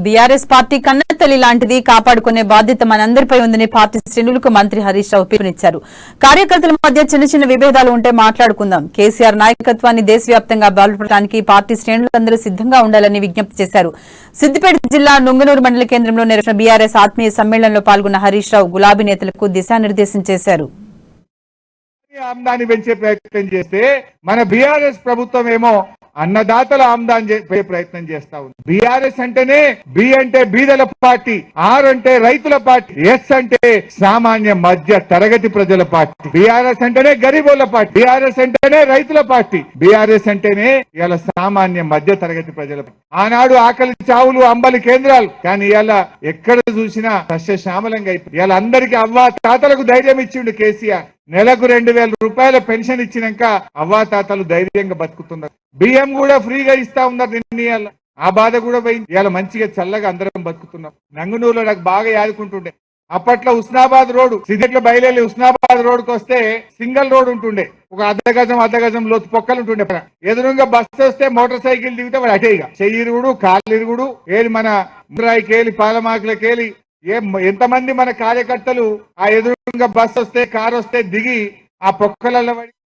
BRS party కన్నతల్లి లాంటిది, కాపాడుకునే బాధ్యత మనందరిపై ఉందని పార్టీ శ్రేణులకు మంత్రి హరీష్ రావు పిలుపునిచ్చారు. కార్యకర్తల మధ్య చిన్న చిన్న విభేదాలు ఉంటే మాట్లాడుకుందాం. కేసీఆర్ నాయకత్వాన్ని దేశవ్యాప్తంగా బలపడటానికి పార్టీ శ్రేణులందరూ సిద్ధంగా ఉండాలని విజ్ఞప్తి చేశారు. సిద్దిపేట జిల్లా నుంగనూరు మండల కేంద్రంలో నిర్వహించిన బీఆర్ఎస్ ఆత్మీయ సమ్మేళనంలో పాల్గొన్న హరీష్ రావు గులాబీ నేతలకు దిశానిర్దేశం చేశారు. ఆమ్దాన్ని పెంచే ప్రయత్నం చేస్తే మన బీఆర్ఎస్ ప్రభుత్వం ఏమో అన్నదాతల ఆమ్దాన్ని ప్రయత్నం చేస్తా ఉంది. బీఆర్ఎస్ అంటేనే బి అంటే బీదల పార్టీ, ఆర్ అంటే రైతుల పార్టీ, ఎస్ అంటే సామాన్య మధ్య తరగతి ప్రజల పార్టీ. బీఆర్ఎస్ అంటేనే గరీబోళ్ల పార్టీ, బీఆర్ఎస్ అంటేనే రైతుల పార్టీ, బీఆర్ఎస్ అంటేనే ఇలా సామాన్య మధ్య తరగతి ప్రజల పార్టీ. ఆనాడు ఆకలి చావులు అంబలి కేంద్రాలు, కానీ ఇలా ఎక్కడ చూసినా సస్యశ్యామలంగా అయిపోయి ఇలా అందరికీ అవ్వ తాతలకు ధైర్యం ఇచ్చిండు కేసీఆర్. నెలకు 2000 రూపాయల పెన్షన్ ఇచ్చినాక అవ్వాతాతలు ధైర్యంగా బతుకుతున్నారు. బియ్యం కూడా ఫ్రీగా ఇస్తా ఉన్నారు. నిన్న ఆ బాధ కూడా పోయింది. ఇవాళ మంచిగా చల్లగా అందరం బతుకుతున్నాం. నంగునూరులో నాకు బాగా యాదుకుంటుండే, అప్పట్లో ఉస్నాబాద్ రోడ్డు సిద్దిపేటలో బయలుదేరి ఉస్నాబాద్ రోడ్డుకి వస్తే సింగిల్ రోడ్ ఉంటుండే, ఒక అర్ధ గజం లోతు పొక్కలు ఉంటుండే. ఎదురుగా బస్సు వస్తే మోటార్ సైకిల్ దిగితే వాడు అటేగా చెయ్యిరుగుడు కాలిరుగుడు ఏది మన మురాయికేలి పాలమాకులకేలి ఎంతమంది మన కార్యకర్తలు ఆ ఎదురుగా బస్సు వస్తే కారు వస్తే దిగి ఆ పొక్కలలో